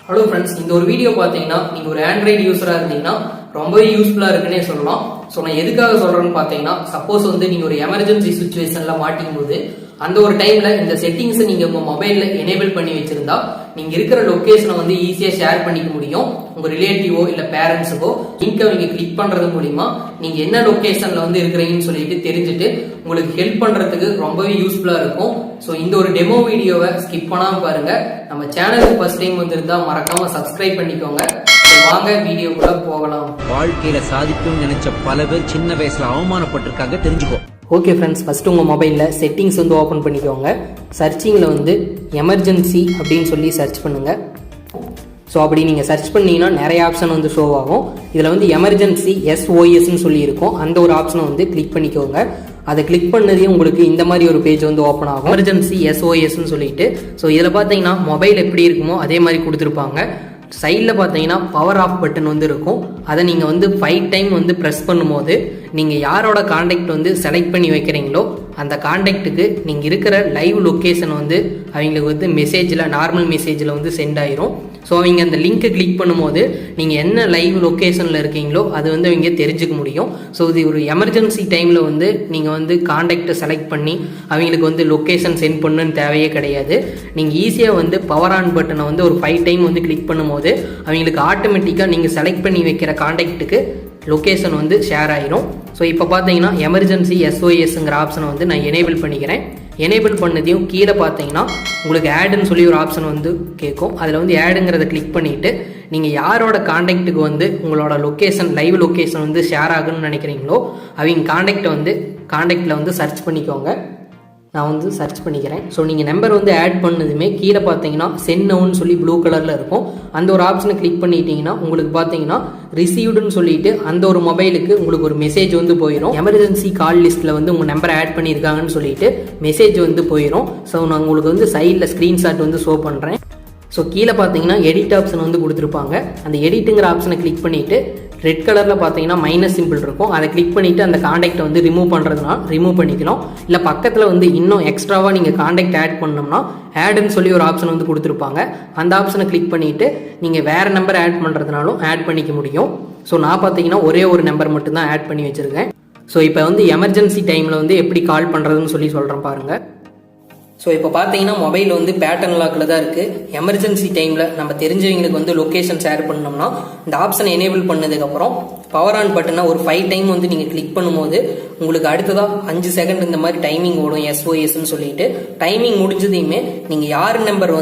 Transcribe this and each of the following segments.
Hello friends, இந்த ஒரு video பார்த்தீங்கன்னா நீங்கள் ஒரு ஆண்ட்ராய்டு யூஸராக இருந்தீங்கன்னா ரொம்பவே யூஸ்ஃபுல்லாக இருக்குன்னே சொல்லலாம். ஸோ நான் எதுக்காக சொல்கிறேன்னு பார்த்தீங்கன்னா, சப்போஸ் நீங்கள் ஒரு எமர்ஜென்சி சுச்சுவேஷனில் மாட்டிக்கும் போது அந்த ஒரு டைம்ல இந்த செட்டிங்ஸை நீங்க உங்க மொபைல்ல எனேபிள் பண்ணி வச்சிருந்தா நீங்க இருக்கிற லொகேஷனை ஈஸியா ஷேர் பண்ணிக்க முடியும். உங்க ரிலேட்டிவோ இல்ல பேரண்ட்ஸுக்கோ லிங்கை நீங்க கிளிக் பண்றது மூலியமா நீங்க என்ன லொகேஷன்ல இருக்கிறீங்கன்னு சொல்லிட்டு தெரிஞ்சுட்டு உங்களுக்கு ஹெல்ப் பண்றதுக்கு ரொம்பவே யூஸ்ஃபுல்லா இருக்கும். ஸோ இந்த ஒரு டெமோ வீடியோவை ஸ்கிப் பண்ணாம பாருங்க. நம்ம சேனலுக்கு ஃபர்ஸ்ட் டைம் வந்திருந்தா மறக்காம சப்ஸ்கிரைப் பண்ணிக்கோங்க. வாங்க வீடியோக்குள்ள போகலாம். வாழ்க்கையில சாதிக்கும் நினைச்ச பல பேர் சின்ன வயசுல அவமானப்பட்டிருக்காங்க, தெரிஞ்சுக்கோ. ஓகே ஃப்ரெண்ட்ஸ், ஃபஸ்ட்டு உங்கள் மொபைலில் செட்டிங்ஸ் ஓப்பன் பண்ணிக்கோங்க. சர்ச்சிங்கில் எமர்ஜென்சி அப்படின்னு சொல்லி சர்ச் பண்ணுங்கள். ஸோ அப்படி நீங்கள் சர்ச் பண்ணிங்கன்னா நிறைய ஆப்ஷன் ஷோ ஆகும். இதில் எமர்ஜென்சி SOSன்னு சொல்லி இருக்கும். அந்த ஒரு ஆப்ஷனை கிளிக் பண்ணிக்கோங்க. அதை கிளிக் பண்ணதையும் உங்களுக்கு இந்த மாதிரி ஒரு பேஜ் ஓப்பன் ஆகும். எமர்ஜென்சி SOSன்னு சொல்லிட்டு. ஸோ இதில் பார்த்தீங்கன்னா மொபைல் எப்படி இருக்குமோ அதே மாதிரி கொடுத்துருப்பாங்க. சைடில் பார்த்தீங்கன்னா பவர் ஆஃப் பட்டன் இருக்கும். அதை நீங்கள் 5 டைம் ப்ரெஸ் பண்ணும்போது நீங்கள் யாரோட கான்டாக்ட் செலக்ட் பண்ணி வைக்கிறீங்களோ அந்த கான்டாக்டுக்கு நீங்கள் இருக்கிற லைவ் லொக்கேஷன் அவங்களுக்கு மெசேஜில் நார்மல் மெசேஜில் சென்ட் ஆயிரும். ஸோ அவங்க அந்த லிங்க்கை கிளிக் பண்ணும்போது நீங்கள் என்ன லைவ் லொக்கேஷனில் இருக்கீங்களோ அது அவங்க தெரிஞ்சுக்க முடியும். ஸோ இது ஒரு எமர்ஜென்சி டைமில் நீங்கள் கான்டாக்டை செலக்ட் பண்ணி அவங்களுக்கு லொக்கேஷன் சென்ட் பண்ணுன்னு தேவையே கிடையாது. நீங்கள் ஈஸியாக பவர் ஆன் பட்டனை ஒரு 5 டைம் கிளிக் பண்ணும்போது அவங்களுக்கு ஆட்டோமேட்டிக்காக நீங்கள் செலக்ட் பண்ணி வைக்கிற கான்டாக்ட்டுக்கு லொக்கேஷன் ஷேர் ஆயிரும். ஸோ இப்போ பார்த்தீங்கன்னா எமர்ஜென்சி SOSங்கிற ஆப்ஷனை நான் எனேபிள் பண்ணிக்கிறேன். எனேபிள் பண்ணதையும் கீழே பார்த்தீங்கன்னா உங்களுக்கு ஆடுன்னு சொல்லி ஒரு ஆப்ஷன் கேட்கும். அதில் ஆடுங்கிறத கிளிக் பண்ணிவிட்டு நீங்கள் யாரோட கான்டாக்ட்டுக்கு உங்களோட லொக்கேஷன் லைவ் லொக்கேஷன் ஷேர் ஆகுன்னு நினைக்கிறீங்களோ அவங்க கான்டாக்டில் சர்ச் பண்ணிக்கோங்க. நான் சர்ச் பண்ணிக்கிறேன். ஸோ நீங்கள் நம்பர் ஆட் பண்ணதுமே கீழே பார்த்தீங்கன்னா சென்ட் நவுன்னு சொல்லி ப்ளூ கலரில் இருக்கும். அந்த ஒரு ஆப்ஷனை கிளிக் பண்ணிட்டீங்கன்னா உங்களுக்கு பார்த்தீங்கன்னா ரிசீவ்டுன்னு சொல்லிட்டு அந்த ஒரு மொபைலுக்கு உங்களுக்கு ஒரு மெசேஜ் போயிடும். எமர்ஜென்சி கால் லிஸ்ட்டில் உங்கள் நம்பரை ஆட் பண்ணியிருக்காங்கன்னு சொல்லிட்டு மெசேஜ் போயிடும். ஸோ நான் உங்களுக்கு சைடில் ஸ்க்ரீன்ஷாட் ஷோ பண்ணுறேன். ஸோ கீழே பார்த்தீங்கன்னா எடிட் ஆப்ஷன் கொடுத்துருப்பாங்க. அந்த எடிட்டுங்கிற ஆப்ஷனை கிளிக் பண்ணிவிட்டு ரெட் கலரில் பார்த்தீங்கன்னா மைனஸ் சிம்பிள் இருக்கும். அதை கிளிக் பண்ணிவிட்டு அந்த கான்டாக்டை ரிமூவ் பண்ணுறதுனா ரிமூவ் பண்ணிக்கலாம். இல்லை பக்கத்தில் இன்னும் எக்ஸ்ட்ராவாக நீங்கள் கான்டாக்ட் ஆட் பண்ணோம்னா ஆடுன்னு சொல்லி ஒரு ஆப்ஷன் கொடுத்துருப்பாங்க. அந்த ஆப்ஷனை கிளிக் பண்ணிவிட்டு நீங்கள் வேறு நம்பர் ஆட் பண்ணுறதுனாலும் ஆட் பண்ணிக்க முடியும். ஸோ நான் பார்த்தீங்கன்னா ஒரே ஒரு நம்பர் மட்டும்தான் ஆட் பண்ணி வச்சுருக்கேன். ஸோ இப்போ எமர்ஜென்சி டைமில் எப்படி கால் பண்ணுறதுன்னு சொல்லி சொல்கிறேன் பாருங்கள். ஸோ இப்போ பார்த்தீங்கன்னா மொபைல் பேட்டர்ன் லாக்கில் தான் இருக்குது. எமர்ஜென்சி டைமில் நம்ம தெரிஞ்சவங்களுக்கு லொக்கேஷன் ஷேர் பண்ணோம்னா இந்த ஆப்ஷன் எனேபிள் பண்ணதுக்கப்புறம் பவர் ஆன் பட்டனை ஒரு 5 டைம் நீங்கள் கிளிக் பண்ணும்போது உங்களுக்கு அடுத்ததாக 5 செகண்ட் இந்த மாதிரி டைமிங் ஓடும் SOSன்னு சொல்லிட்டு. டைமிங் முடிஞ்சதையுமே நீங்கள் யார் நம்பர்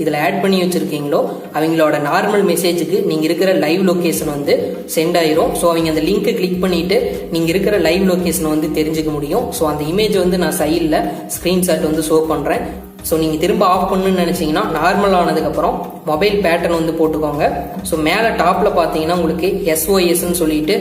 இதில் ஆட் பண்ணி வச்சுருக்கீங்களோ அவங்களோட நார்மல் மெசேஜுக்கு நீங்கள் இருக்கிற லைவ் லொக்கேஷன் சென்ட் ஆயிரும். ஸோ அவங்க அந்த லிங்க்கை கிளிக் பண்ணிவிட்டு நீங்கள் இருக்கிற லைவ் லொக்கேஷனை தெரிஞ்சுக்க முடியும். ஸோ அந்த இமேஜ் நான் சைடில் ஸ்க்ரீன்ஷாட் ஷோ பண்ணுறேன். ஸோ நீங்கள் திரும்ப ஆஃப் பண்ணணும்னு நினச்சிங்கன்னா நார்மல் ஆனதுக்கப்புறம் மொபைல் பேட்டர்ன் போட்டுக்கோங்க. ஸோ மேலே டாப்பில் பார்த்தீங்கன்னா உங்களுக்கு SOSன்னு சொல்லிட்டு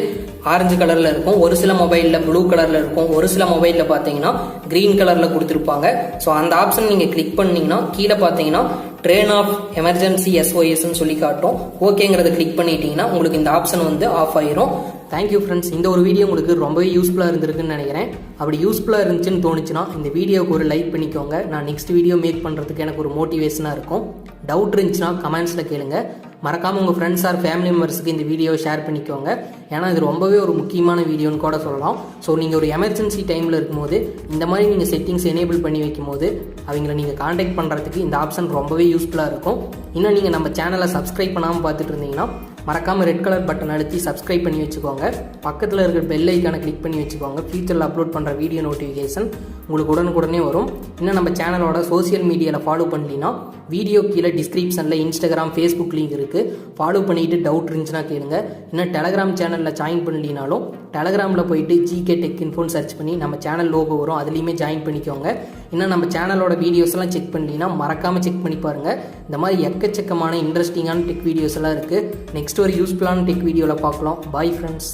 ஆரஞ்சு கலரில் இருக்கும். ஒரு சில மொபைலில் ப்ளூ கலரில் இருக்கும். ஒரு சில மொபைலில் பார்த்தீங்கன்னா க்ரீன் கலரில் கொடுத்துருப்பாங்க. ஸோ அந்த ஆப்ஷன் நீங்கள் கிளிக் பண்ணிங்கன்னா கீழே பார்த்தீங்கன்னா ட்ரெயின் ஆஃப் எமர்ஜென்சி SOSன்னு சொல்லி காட்டும். ஓகேங்கிறத கிளிக் பண்ணிட்டீங்கன்னா உங்களுக்கு இந்த ஆப்ஷன் ஆஃப் ஆயிரும். தேங்க்யூ ஃப்ரெண்ட்ஸ், இந்த ஒரு வீடியோ உங்களுக்கு ரொம்பவே யூஸ்ஃபுல்லாக இருந்திருக்குன்னு நினைக்கிறேன். அப்படி யூஸ்ஃபுல்லாக இருந்துச்சுன்னு தோணுச்சுன்னா இந்த வீடியோவுக்கு ஒரு லைக் பண்ணிக்கோங்க. நான் நெக்ஸ்ட் வீடியோ மேக் பண்ணுறதுக்கு எனக்கு ஒரு மோட்டிவேஷனாக இருக்கும். டவுட் இருந்துச்சுன்னா கமெண்ட்ஸில் கேளுங்க. மறக்காமல் உங்கள் ஃப்ரெண்ட்ஸ் ஆர் ஃபேமிலி மெம்பர்ஸுக்கு இந்த வீடியோவை ஷேர் பண்ணிக்கோங்க. ஏன்னா இது ரொம்பவே ஒரு முக்கியமான வீடியோன்னு கூட சொல்லலாம். ஸோ நீங்கள் ஒரு எமர்ஜென்சி டைமில் இருக்கும்போது இந்த மாதிரி நீங்கள் செட்டிங்ஸ் எனேபிள் பண்ணி வைக்கும்போது அவங்கள நீங்கள் கான்டாக்ட் பண்ணுறதுக்கு இந்த ஆப்ஷன் ரொம்பவே யூஸ்ஃபுல்லாக இருக்கும். இன்னும் நீங்கள் நம்ம சேனலை சப்ஸ்கிரைப் பண்ணாமல் பார்த்துட்டு இருந்தீங்கன்னா மறக்காமல் ரெட் கலர் பட்டன் அழுத்தி சப்ஸ்கிரைப் பண்ணி வச்சுக்கோங்க. பக்கத்தில் இருக்கிற பெல் ஐக்கானை கிளிக் பண்ணி வச்சுக்கோங்க. ஃபியூச்சரில் அப்லோட் பண்ணுற வீடியோ நோட்டிஃபிகேஷன் உங்களுக்கு உடனுக்குடனே வரும். இன்னும் நம்ம சேனலோட சோசியல் மீடியாவில் ஃபாலோ பண்ணலினா வீடியோ கீழே டிஸ்கிரிப்ஷனில் Instagram, Facebook லிங்க் இருக்குது. ஃபாலோ பண்ணிவிட்டு டவுட் இருந்துச்சுன்னா கேளுங்க. இன்னும் டெலகிராம் சேனலில் ஜாயின் பண்ணலினாலும் டெலகிராமில் போயிட்டு GK Tech Infoன்னு சர்ச் பண்ணி நம்ம சேனல் லோகோ வரும். அதுலேயுமே ஜாயின் பண்ணிக்கோங்க. இன்னும் நம்ம சேனலோட வீடியோஸ்லாம் செக் பண்ணலினா மறக்காமல் செக் பண்ணி பாருங்கள். இந்த மாதிரி எக்கச்சக்கமான இன்ட்ரெஸ்டிங்கான டெக் வீடியோஸ் எல்லாம் இருக்குது. நெக்ஸ்ட் ஒரு யூஸ்ஃபுல்லான டெக் வீடியோவில் பார்க்கலாம். Bye friends.